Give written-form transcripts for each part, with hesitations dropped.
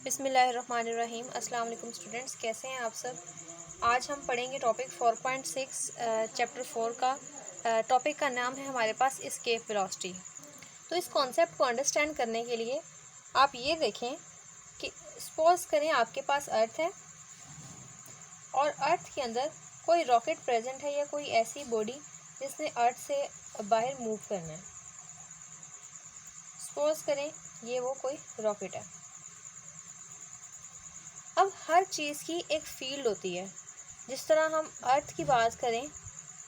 बिस्मिल्लाहिर्रहमानिर्रहीम। अस्सलाम वालेकुम स्टूडेंट्स, कैसे हैं आप सब। आज हम पढ़ेंगे टॉपिक 4.6 चैप्टर 4 का। टॉपिक का नाम है हमारे पास एस्केप वेलोसिटी। तो इस कॉन्सेप्ट को अंडरस्टैंड करने के लिए आप ये देखें कि सपोज करें आपके पास अर्थ है और अर्थ के अंदर कोई रॉकेट प्रेजेंट है या कोई ऐसी बॉडी जिसने अर्थ से बाहर मूव करना है। सपोज करें ये वो कोई रॉकेट है। अब हर चीज़ की एक फील्ड होती है। जिस तरह हम अर्थ की बात करें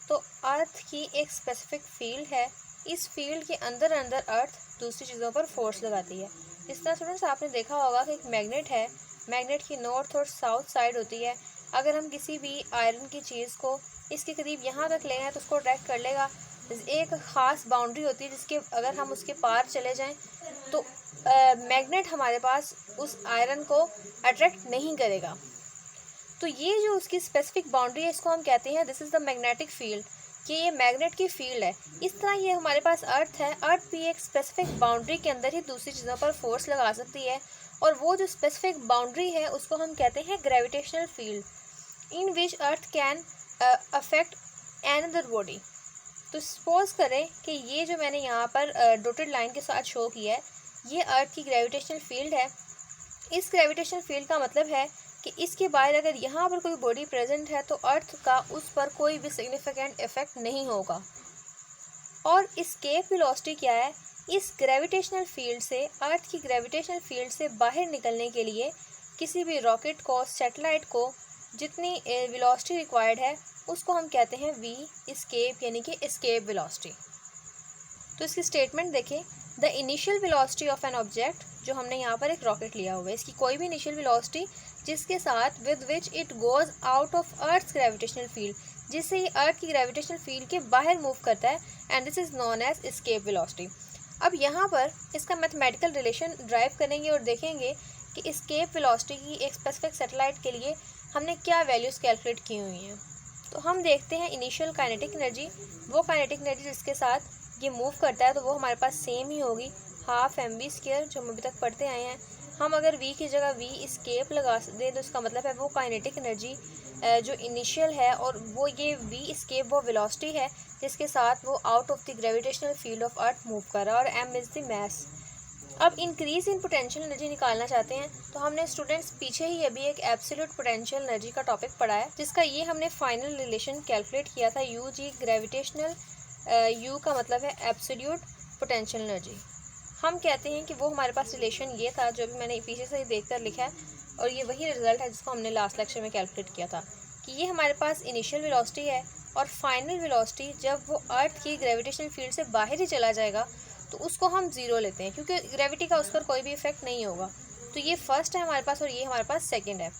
तो अर्थ की एक स्पेसिफिक फील्ड है। इस फील्ड के अंदर अंदर अर्थ दूसरी चीज़ों पर फोर्स लगाती है। इस तरह स्टूडेंट्स आपने देखा होगा कि एक मैग्नेट है, मैग्नेट की नॉर्थ और साउथ साइड होती है। अगर हम किसी भी आयरन की चीज़ को इसके करीब यहाँ तक ले आए तो उसको अट्रैक्ट कर लेगा। एक ख़ास बाउंड्री होती है जिसके अगर हम उसके पार चले जाएं तो मैग्नेट हमारे पास उस आयरन को अट्रैक्ट नहीं करेगा। तो ये जो उसकी स्पेसिफिक बाउंड्री है इसको हम कहते हैं this is the magnetic field, कि ये मैग्नेट की फील्ड है। इस तरह ये हमारे पास अर्थ है, अर्थ भी एक स्पेसिफिक बाउंड्री के अंदर ही दूसरी चीज़ों पर फोर्स लगा सकती है और वो जो स्पेसिफिक बाउंड्री है उसको हम कहते हैं gravitational field, in which earth can affect another body. तो सपोज करें कि ये जो मैंने यहाँ पर डॉटेड लाइन के साथ शो किया है ये अर्थ की ग्रेविटेशनल फील्ड है। इस ग्रेविटेशनल फील्ड का मतलब है कि इसके बाहर अगर यहाँ पर कोई बॉडी प्रेजेंट है तो अर्थ का उस पर कोई भी सिग्निफिकेंट इफेक्ट नहीं होगा। और एस्केप वेलोसिटी क्या है, इस ग्रेविटेशनल फील्ड से, अर्थ की ग्रेविटेशनल फील्ड से बाहर निकलने के लिए किसी भी रॉकेट को, सैटेलाइट को जितनी वेलोसिटी रिक्वायर्ड है उसको हम कहते हैं वी एस्केप, यानी कि एस्केप वेलोसिटी। तो इसकी स्टेटमेंट देखें, the initial velocity of an object, जो हमने यहाँ पर एक रॉकेट लिया हुआ है, इसकी कोई भी इनिशियल वेलोसिटी जिसके साथ with which it goes out of earth gravitational field, जिससे ये अर्थ की ग्रेविटेशनल फील्ड के बाहर मूव करता है, and this is known as escape velocity. अब यहाँ पर इसका मैथमेटिकल रिलेशन ड्राइव करेंगे और देखेंगे कि एस्केप वेलोसिटी की एक स्पेसिफिक सैटेलाइट के लिए हमने क्या वैल्यूज़ कैलकुलेट की हुई हैं। तो हम देखते हैं इनिशियल काइनेटिक एनर्जी, वो काइनेटिक एनर्जी जिसके साथ ये मूव करता है तो वो हमारे पास सेम ही होगी, हाफ mv², जो हम अभी तक पढ़ते आए हैं। हम अगर v की जगह v एस्केप लगा दें तो इसका मतलब है वो काइनेटिक एनर्जी जो इनिशियल है और वो ये v एस्केप वो वेलोसिटी है जिसके साथ वो out of the gravitational field of earth move कर रहा है, और m इज़ द मास। अब इंक्रीज इन पोटेंशियल एनर्जी निकालना चाहते हैं तो हमने स्टूडेंट्स पीछे ही अभी एक एब्सोल्यूट पोटेंशियल एनर्जी का टॉपिक पढ़ा है जिसका ये हमने फाइनल रिलेशन कैलकुलेट किया था, यू जी ग्रेविटेशनल, यू का मतलब है एब्सोल्यूट पोटेंशियल एनर्जी। हम कहते हैं कि वो हमारे पास रिलेशन ये था जो भी मैंने पीछे से ही देखकर लिखा है, और ये वही रिजल्ट है जिसको हमने लास्ट लेक्चर में कैलकुलेट किया था कि ये हमारे पास इनिशियल वेलोसिटी है और फाइनल वेलोसिटी जब वो अर्थ की ग्रेविटेशनल फील्ड से बाहर ही चला जाएगा तो उसको हम ज़ीरो लेते हैं क्योंकि ग्रेविटी का उस पर कोई भी इफेक्ट नहीं होगा। तो ये फर्स्ट है हमारे पास और ये हमारे पास सेकंड है।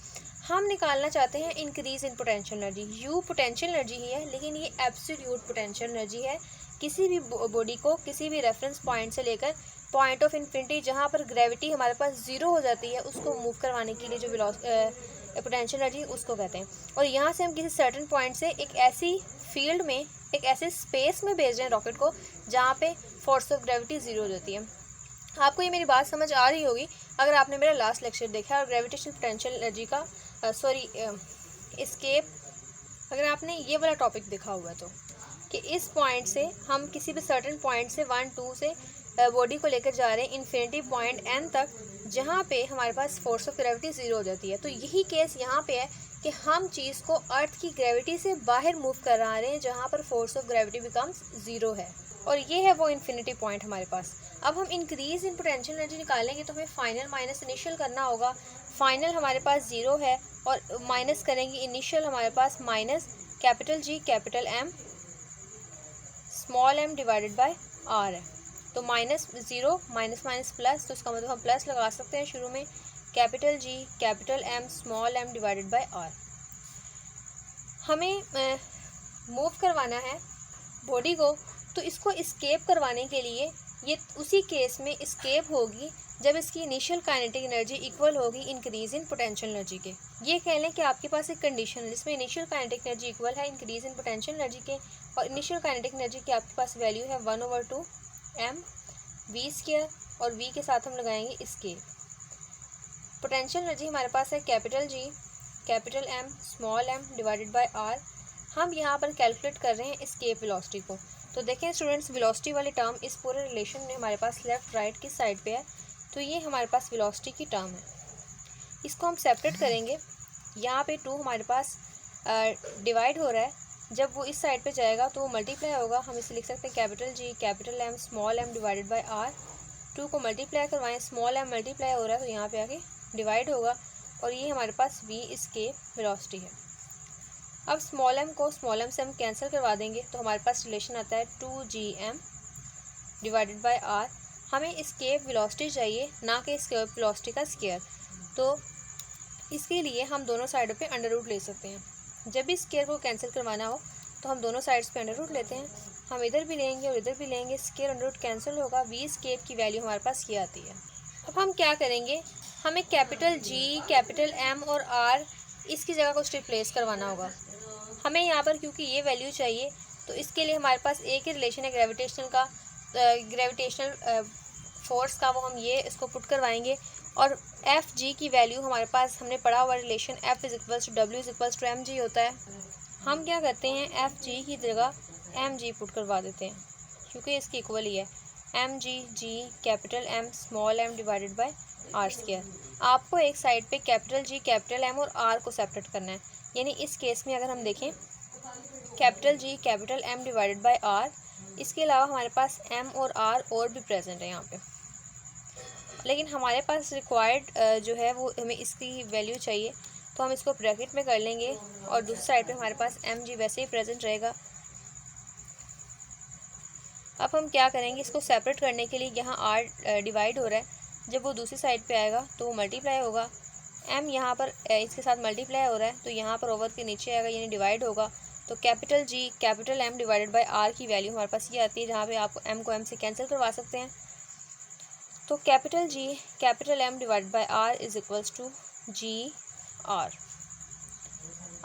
हम निकालना चाहते हैं increase in potential energy. U potential energy ही है लेकिन ये एब्सोल्यूट पोटेंशियल एनर्जी है। किसी भी बॉडी को किसी भी रेफरेंस पॉइंट से लेकर पॉइंट ऑफ इन्फिनिटी जहाँ पर ग्रेविटी हमारे पास ज़ीरो हो जाती है उसको मूव करवाने के लिए जो पोटेंशियल एनर्जी उसको कहते हैं। और यहाँ से हम किसी सर्टेन पॉइंट से एक ऐसी फील्ड में, एक ऐसे स्पेस में भेज रहे हैं रॉकेट को जहाँ पे फोर्स ऑफ ग्रेविटी ज़ीरो हो जाती है। आपको ये मेरी बात समझ आ रही होगी अगर आपने मेरा लास्ट लेक्चर देखा है और ग्रेविटेशनल पोटेंशियल एनर्जी का एस्केप अगर आपने ये वाला टॉपिक देखा हुआ है तो, कि इस पॉइंट से हम किसी भी सर्टेन पॉइंट से 1 2 से बॉडी को लेकर जा रहे हैं इन्फिनिटी पॉइंट n तक जहाँ पे हमारे पास फोर्स ऑफ ग्रेविटी ज़ीरो हो जाती है। तो यही केस यहाँ पे है कि हम चीज़ को अर्थ की ग्रेविटी से बाहर मूव करा रहे हैं जहाँ पर force of gravity becomes zero है, और ये है वो इन्फिनिटी पॉइंट हमारे पास। अब हम इंक्रीज इन पोटेंशियल एनर्जी निकालेंगे तो हमें फाइनल माइनस इनिशियल करना होगा। फाइनल हमारे पास ज़ीरो है और माइनस करेंगे इनिशियल, हमारे पास minus capital G capital M small M divided by R है। तो minus zero minus minus plus, तो इसका मतलब हम प्लस लगा सकते हैं शुरू में, capital G capital M small M divided by R. हमें मूव करवाना है बॉडी को, तो इसको एस्केप करवाने के लिए ये उसी केस में एस्केप होगी जब इसकी इनिशियल काइनेटिक एनर्जी इक्वल होगी इंक्रीज इन पोटेंशियल एनर्जी के। ये कह लें कि आपके पास एक कंडीशन है जिसमें इनिशियल काइनेटिक एनर्जी इक्वल है इंक्रीज इन पोटेंशियल एनर्जी के, और इनिशियल काइनेटिक एनर्जी की आपके पास वैल्यू है 1/2 m v² और v के साथ हम लगाएंगे एस्केप। पोटेंशियल एनर्जी हमारे पास है capital G, capital M, small M divided by R. हम यहाँ पर कैलकुलेट कर रहे हैं एस्केप वेलोसिटी को। तो देखें स्टूडेंट्स, वेलोसिटी वाली टर्म इस पूरे रिलेशन में हमारे पास लेफ्ट राइट की साइड पे है, तो ये हमारे पास वेलोसिटी की टर्म है। इसको हम सेपरेट करेंगे। यहाँ पे 2 हमारे पास डिवाइड हो रहा है, जब वो इस साइड पे जाएगा तो वो मल्टीप्लाई होगा। हम इसे लिख सकते हैं capital G, capital M, small M divided by R. 2 को मल्टीप्लाई करवाएं, स्मॉल एम मल्टीप्लाई हो रहा है तो यहाँ पे आके डिवाइड होगा, और ये हमारे पास v एस्केप वेलोसिटी है। अब स्मॉल एम को स्मॉल एम से हम कैंसिल करवा देंगे, तो हमारे पास रिलेशन आता है 2gm डिवाइडेड बाय आर। हमें एस्केप वेलोसिटी चाहिए, ना कि एस्केप वेलोसिटी का स्क्वायर। तो इसके लिए हम दोनों साइडों पे अंडर रूट ले सकते हैं। जब भी स्क्वायर को कैंसिल करवाना हो तो हम दोनों साइड्स पे अंडर रूट लेते हैं। हम इधर भी लेंगे और इधर भी लेंगे, स्क्वायर अंडर रूट कैंसिल होगा, v एस्केप की वैल्यू हमारे पास ये आती है। अब हम क्या करेंगे, हमें कैपिटल G, कैपिटल M और R इसकी जगह कुछ रिप्लेस करवाना होगा। हमें यहाँ पर क्योंकि ये वैल्यू चाहिए, तो इसके लिए हमारे पास एक ही रिलेशन है ग्रेविटेशनल का, ग्रेविटेशनल फोर्स का, वो हम ये इसको पुट करवाएंगे। और एफ जी की वैल्यू हमारे पास हमने पढ़ा हुआ रिलेशन F = W = mg होता है। हम क्या करते हैं, एफ जी की जगह mg पुट करवा देते हैं, क्योंकि इसकी इक्वल ही है mg g capital M small m divided by R square. आपको एक साइड पे कैपिटल G, कैपिटल M और R को सेपरेट करना है। यानी इस केस में अगर हम देखें capital G, capital M divided by R, इसके अलावा हमारे पास M और R और भी प्रेजेंट है यहाँ पे, लेकिन हमारे पास रिक्वायर्ड जो है वो हमें इसकी वैल्यू चाहिए, तो हम इसको ब्रैकेट में कर लेंगे और दूसरी साइड पे हमारे पास mg वैसे ही प्रेजेंट रहेगा। अब हम क्या करेंगे, इसको सेपरेट करने के लिए यहाँ r डिवाइड हो रहा है, जब वो दूसरी साइड पे आएगा तो वो मल्टीप्लाई होगा। m यहाँ पर इसके साथ मल्टीप्लाई हो रहा है, तो यहाँ पर ओवर के नीचे आएगा यानी डिवाइड होगा। तो capital G, capital M divided by R की वैल्यू हमारे पास ये आती है, जहाँ पे आप m को m से कैंसिल करवा सकते हैं। तो capital G, capital M divided by R = GR।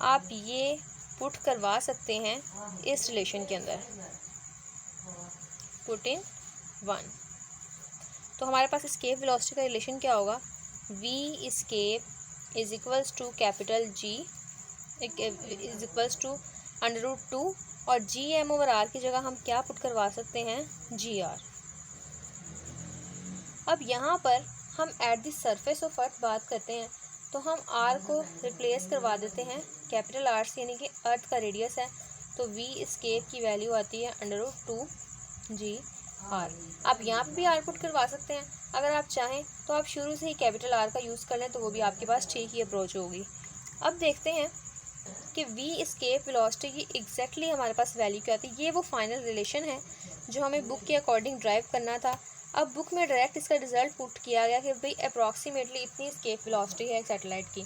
आप ये पुट करवा सकते हैं इस रिलेशन के अंदर, पुट इन 1। तो हमारे पास एस्केप वेलोसिटी का रिलेशन क्या होगा, v एस्केप = कैपिटल G = √2, और gm ओवर r की जगह हम क्या पुट करवा सकते हैं, gr। अब यहाँ पर हम at the surface of earth बात करते हैं, तो हम r को रिप्लेस करवा देते हैं कैपिटल R से, यानी कि अर्थ का रेडियस है, तो v एस्केप की वैल्यू आती है √2gr। आप यहाँ पे भी r पुट करवा सकते हैं, अगर आप चाहें तो आप शुरू से ही कैपिटल R का यूज़ कर लें, तो वो भी आपके पास ठीक ही अप्रोच होगी। अब देखते हैं कि v एस्केप वेलोसिटी की एग्जैक्टली हमारे पास वैल्यू क्या आती है। ये वो फाइनल रिलेशन है जो हमें बुक के अकॉर्डिंग ड्राइव करना था। अब बुक में डायरेक्ट इसका रिजल्ट पुट किया गया कि भाई अप्रॉक्सीमेटली इतनी एस्केप वेलोसिटी है सैटेलाइट की,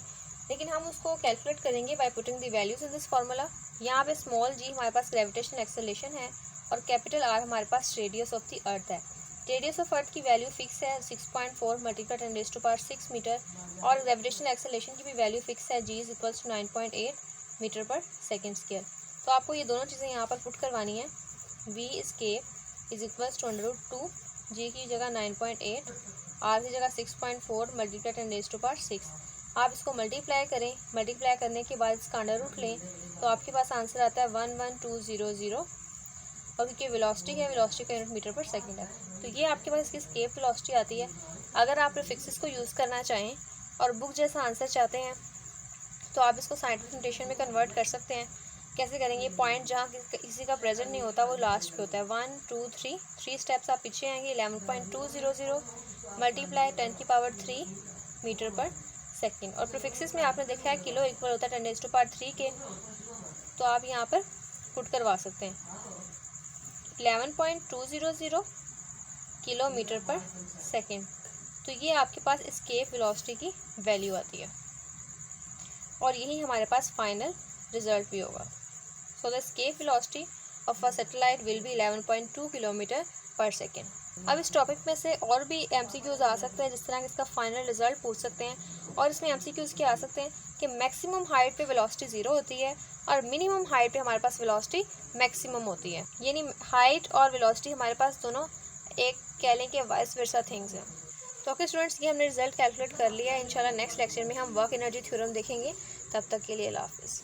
लेकिन हम उसको कैलकुलेट करेंगे by putting the values in this formula. यहाँ पे स्मॉल g हमारे पास ग्रेविटेशनल एक्सेलरेशन है और कैपिटल R हमारे पास रेडियस ऑफ द अर्थ है। रेडियस ऑफ अर्थ की वैल्यू फिक्स है 6.4 × 10⁻⁶ मीटर, और ग्रेविटेशनल एक्सेलरेशन की भी वैल्यू फिक्स है g = 9.8 मीटर/सेकंड²। तो आपको ये दोनों चीज़ें यहाँ पर पुट करवानी है। v एस्केप = √2, g की जगह 9.8, r की जगह 6.4 × 10⁻⁶। आप इसको मल्टीप्लाई करें, मल्टीप्लाई करने के बाद इसका अंडर रूट लें, तो आपके पास आंसर आता है 11200, और क्योंकि वेलोसिटी है, वेलोसिटी का यूनिट मीटर/सेकंड है, तो ये आपके पास इसकी एस्केप वेलोसिटी आती है। अगर आप प्रीफिक्सेस को यूज़ करना चाहें और बुक जैसा आंसर चाहते हैं, तो आप इसको साइंटिफिक नोटेशन में कन्वर्ट कर सकते हैं। कैसे करेंगे, पॉइंट जहाँ किसी का प्रेजेंट नहीं होता वो लास्ट पे होता है। 1 2 3 स्टेप्स आप पीछे आएंगे, 11.200 मल्टीप्लाई 10⁻³ मीटर/सेकंड। और प्रीफिक्सेस में आपने देखा है किलो इक्वल होता है 10⁻³ के, तो आप यहाँ पर पुट करवा सकते हैं 11.200 किलोमीटर/सेकंड। तो ये आपके पास एस्केप वेलोसिटी की वैल्यू आती है, और यही हमारे पास फाइनल रिजल्ट भी होगा। So the escape velocity of a satellite will be 11.2 किलोमीटर/सेकंड। अब इस टॉपिक में से और भी MCQs आ सकते हैं, जिस तरह इसका फाइनल रिजल्ट पूछ सकते हैं, और इसमें MCQs क्या आ सकते हैं कि मैक्सिमम हाइट पे वेलोसिटी 0 होती है और मिनिमम हाइट पे हमारे पास वेलोसिटी मैक्सिमम होती है। यानी हाइट और वेलोसिटी हमारे पास दोनों एक कह लें कि वाइस वर्सा थिंग्स हैं। तो ओके स्टूडेंट्स, ये हमने रिजल्ट कैलकुलेट कर लिया है। इंशाल्लाह नेक्स्ट लेक्चर में हम वर्क एनर्जी थ्योरम देखेंगे। तब तक के लिए अल्लाह हाफिज़।